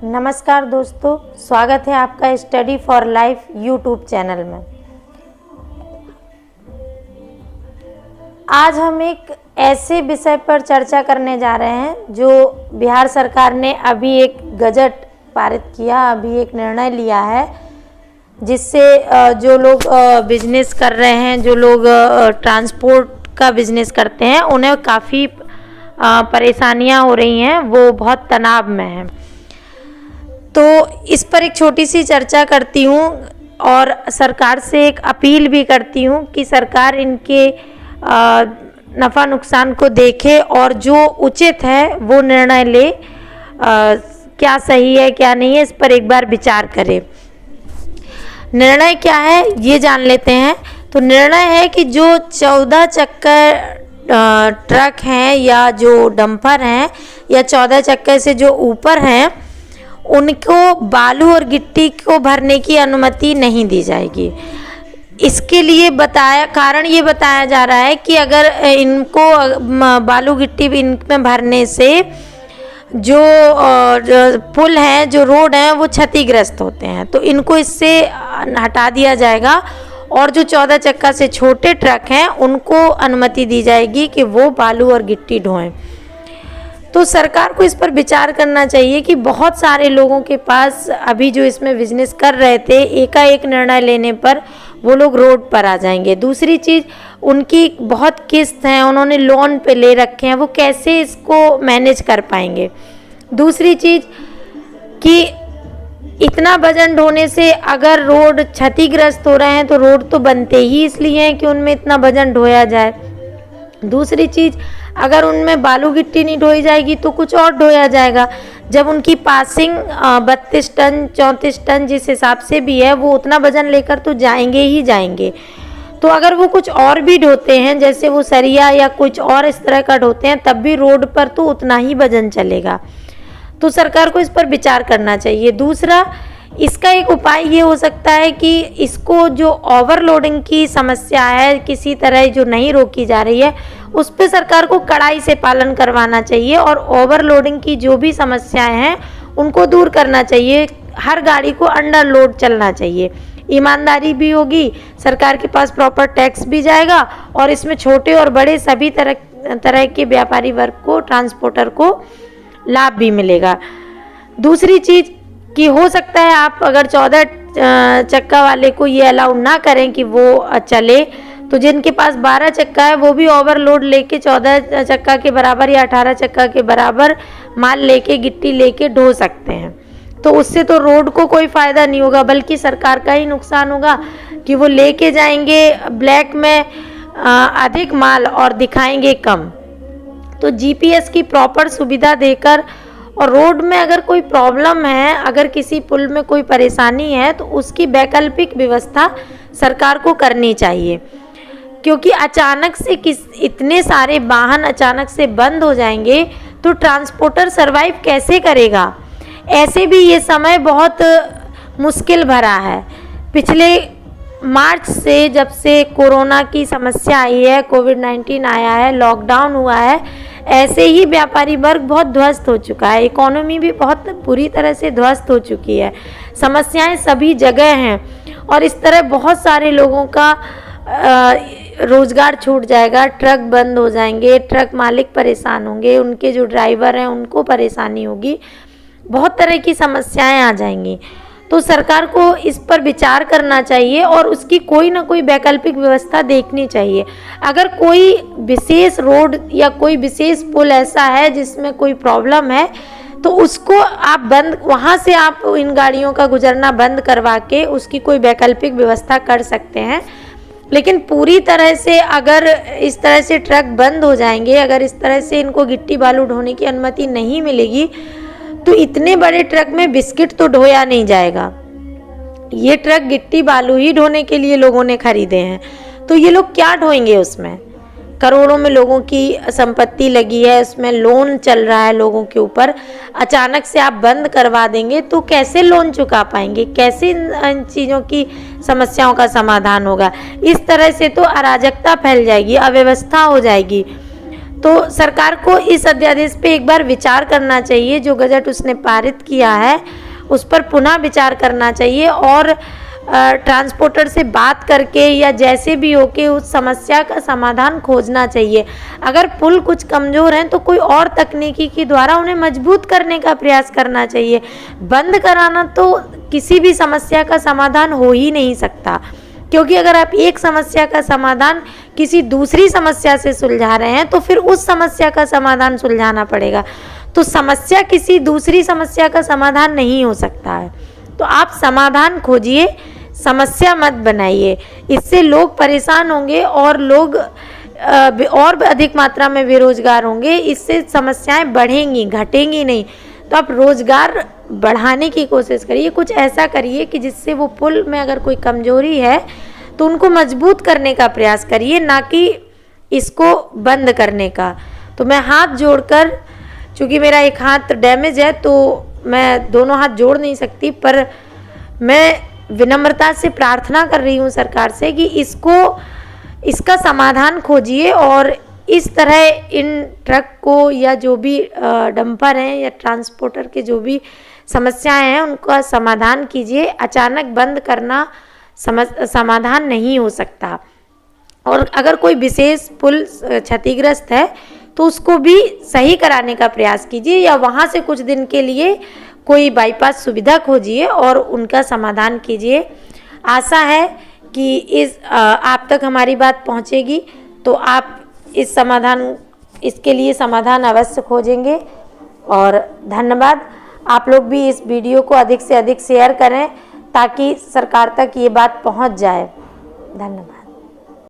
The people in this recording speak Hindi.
नमस्कार दोस्तों, स्वागत है आपका study for life YouTube channel में। आज हम एक ऐसे विषय पर चर्चा करने जा रहे हैं जो बिहार सरकार ने अभी एक गजट पारित किया, अभी एक निर्णय लिया है जिससे जो लोग बिजनेस कर रहे हैं, जो लोग ट्रांसपोर्ट का बिजनेस करते हैं, उन्हें काफ़ी परेशानियां हो रही हैं, वो बहुत तनाव में हैं। तो इस पर एक छोटी सी चर्चा करती हूँ और सरकार से एक अपील भी करती हूँ कि सरकार इनके नफ़ा नुकसान को देखे और जो उचित है वो निर्णय ले। क्या सही है क्या नहीं है, इस पर एक बार विचार करें। निर्णय क्या है ये जान लेते हैं। तो निर्णय है कि जो 14 चक्कर ट्रक हैं या जो डंपर हैं या 14 चक्कर से जो ऊपर हैं, उनको बालू और गिट्टी को भरने की अनुमति नहीं दी जाएगी। इसके लिए कारण ये बताया जा रहा है कि अगर इनको बालू गिट्टी इनमें भरने से जो पुल हैं, जो रोड हैं, वो क्षतिग्रस्त होते हैं, तो इनको इससे हटा दिया जाएगा और जो 14 चक्का से छोटे ट्रक हैं उनको अनुमति दी जाएगी कि वो बालू और गिट्टी ढोएं। तो सरकार को इस पर विचार करना चाहिए कि बहुत सारे लोगों के पास अभी जो इसमें बिजनेस कर रहे थे, एकाएक निर्णय लेने पर वो लोग रोड पर आ जाएंगे। दूसरी चीज़, उनकी बहुत किस्त हैं, उन्होंने लोन पे ले रखे हैं, वो कैसे इसको मैनेज कर पाएंगे। दूसरी चीज़ कि इतना वजन ढोने से अगर रोड क्षतिग्रस्त हो रहे हैं तो रोड तो बनते ही इसलिए हैं कि उनमें इतना वजन ढोया जाए। दूसरी चीज़, अगर उनमें बालू गिट्टी नहीं ढोई जाएगी तो कुछ और ढोया जाएगा। जब उनकी पासिंग 32 टन 34 टन जिस हिसाब से भी है, वो उतना वजन लेकर तो जाएंगे ही जाएंगे। तो अगर वो कुछ और भी ढोते हैं, जैसे वो सरिया या कुछ और इस तरह का ढोते हैं, तब भी रोड पर तो उतना ही वजन चलेगा। तो सरकार को इस पर विचार करना चाहिए। दूसरा, इसका एक उपाय ये हो सकता है कि इसको जो ओवरलोडिंग की समस्या है किसी तरह जो नहीं रोकी जा रही है, उस पर सरकार को कड़ाई से पालन करवाना चाहिए और ओवरलोडिंग की जो भी समस्याएं हैं उनको दूर करना चाहिए। हर गाड़ी को अंडर लोड चलना चाहिए, ईमानदारी भी होगी, सरकार के पास प्रॉपर टैक्स भी जाएगा और इसमें छोटे और बड़े सभी तरह के व्यापारी वर्ग को, ट्रांसपोर्टर को लाभ भी मिलेगा। दूसरी चीज़ कि हो सकता है आप अगर 14 चक्का वाले को ये अलाउ ना करें कि वो चले, तो जिनके पास 12 चक्का है वो भी ओवरलोड लेके 14 चक्का के बराबर या 18 चक्का के बराबर माल लेके, गिट्टी लेके ढो सकते हैं। तो उससे तो रोड को कोई फ़ायदा नहीं होगा, बल्कि सरकार का ही नुकसान होगा कि वो लेके जाएंगे ब्लैक में अधिक माल और दिखाएंगे कम। तो जीपीएस की प्रॉपर सुविधा देकर और रोड में अगर कोई प्रॉब्लम है, अगर किसी पुल में कोई परेशानी है, तो उसकी वैकल्पिक व्यवस्था सरकार को करनी चाहिए। क्योंकि अचानक से इतने सारे वाहन अचानक से बंद हो जाएंगे तो ट्रांसपोर्टर सरवाइव कैसे करेगा। ऐसे भी ये समय बहुत मुश्किल भरा है। पिछले मार्च से, जब से कोरोना की समस्या आई है, कोविड-19 आया है, लॉकडाउन हुआ है, ऐसे ही व्यापारी वर्ग बहुत ध्वस्त हो चुका है। इकोनॉमी भी बहुत बुरी तरह से ध्वस्त हो चुकी है। समस्याएं सभी जगह हैं और इस तरह बहुत सारे लोगों का रोज़गार छूट जाएगा, ट्रक बंद हो जाएंगे, ट्रक मालिक परेशान होंगे, उनके जो ड्राइवर हैं उनको परेशानी होगी, बहुत तरह की समस्याएं आ जाएंगी। तो सरकार को इस पर विचार करना चाहिए और उसकी कोई ना कोई वैकल्पिक व्यवस्था देखनी चाहिए। अगर कोई विशेष रोड या कोई विशेष पुल ऐसा है जिसमें कोई प्रॉब्लम है, तो उसको आप वहाँ से आप इन गाड़ियों का गुजरना बंद करवा के उसकी कोई वैकल्पिक व्यवस्था कर सकते हैं। लेकिन पूरी तरह से अगर इस तरह से ट्रक बंद हो जाएंगे, अगर इस तरह से इनको गिट्टी बालू ढोने की अनुमति नहीं मिलेगी, तो इतने बड़े ट्रक में बिस्किट तो ढोया नहीं जाएगा। ये ट्रक गिट्टी बालू ही ढोने के लिए लोगों ने खरीदे हैं, तो ये लोग क्या ढोएंगे उसमें। करोड़ों में लोगों की संपत्ति लगी है, उसमें लोन चल रहा है लोगों के ऊपर। अचानक से आप बंद करवा देंगे तो कैसे लोन चुका पाएंगे, कैसे इन चीज़ों की समस्याओं का समाधान होगा। इस तरह से तो अराजकता फैल जाएगी, अव्यवस्था हो जाएगी। तो सरकार को इस अध्यादेश पे एक बार विचार करना चाहिए। जो गजट उसने पारित किया है उस पर पुनः विचार करना चाहिए और ट्रांसपोर्टर से बात करके या जैसे भी हो के उस समस्या का समाधान खोजना चाहिए। अगर पुल कुछ कमज़ोर हैं तो कोई और तकनीकी के द्वारा उन्हें मजबूत करने का प्रयास करना चाहिए। बंद कराना तो किसी भी समस्या का समाधान हो ही नहीं सकता, क्योंकि अगर आप एक समस्या का समाधान किसी दूसरी समस्या से सुलझा रहे हैं तो फिर उस समस्या का समाधान सुलझाना पड़ेगा। तो समस्या किसी दूसरी समस्या का समाधान नहीं हो सकता है। तो आप समाधान खोजिए, समस्या मत बनाइए। इससे लोग परेशान होंगे और लोग और अधिक मात्रा में बेरोजगार होंगे। इससे समस्याएं बढ़ेंगी, घटेंगी नहीं। तो आप रोजगार बढ़ाने की कोशिश करिए, कुछ ऐसा करिए कि जिससे वो पुल में अगर कोई कमजोरी है तो उनको मजबूत करने का प्रयास करिए, ना कि इसको बंद करने का। तो मैं हाथ जोड़कर, चूँकि मेरा एक हाथ डैमेज है तो मैं दोनों हाथ जोड़ नहीं सकती, पर मैं विनम्रता से प्रार्थना कर रही हूँ सरकार से कि इसका समाधान खोजिए और इस तरह इन ट्रक को या जो भी डंपर हैं या ट्रांसपोर्टर के जो भी समस्याएं हैं उनका समाधान कीजिए। अचानक बंद करना समाधान नहीं हो सकता। और अगर कोई विशेष पुल क्षतिग्रस्त है तो उसको भी सही कराने का प्रयास कीजिए, या वहाँ से कुछ दिन के लिए कोई बाईपास सुविधा खोजिए और उनका समाधान कीजिए। आशा है कि आप तक हमारी बात पहुँचेगी, तो आप इसके लिए समाधान अवश्य खोजेंगे। और धन्यवाद। आप लोग भी इस वीडियो को अधिक से अधिक शेयर करें ताकि सरकार तक ये बात पहुँच जाए। धन्यवाद।